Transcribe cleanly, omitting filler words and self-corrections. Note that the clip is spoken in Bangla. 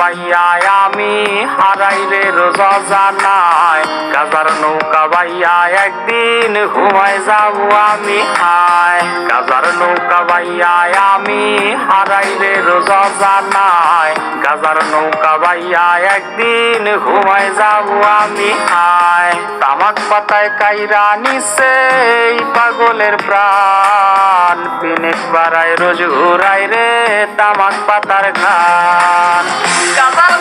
বাইয়া আমি হারাই রে রোজ জানাই, গাজার নৌকা বাইয়া একদিন ঘুমায় যাবো আমি হায়। গাজার নৌকা বাইয়া আমি হারাই রে রোজ জানাই, গাজার নৌকা বাইয়া একদিন ঘুমায় যাবো আমি হায়। তামাক পাতায় কাইরা নিছে এই পাগলের প্রাণ, পিনিক বাড়ায় রোজ ঘুরাই রে তামাক পাতার ঘান। গাজার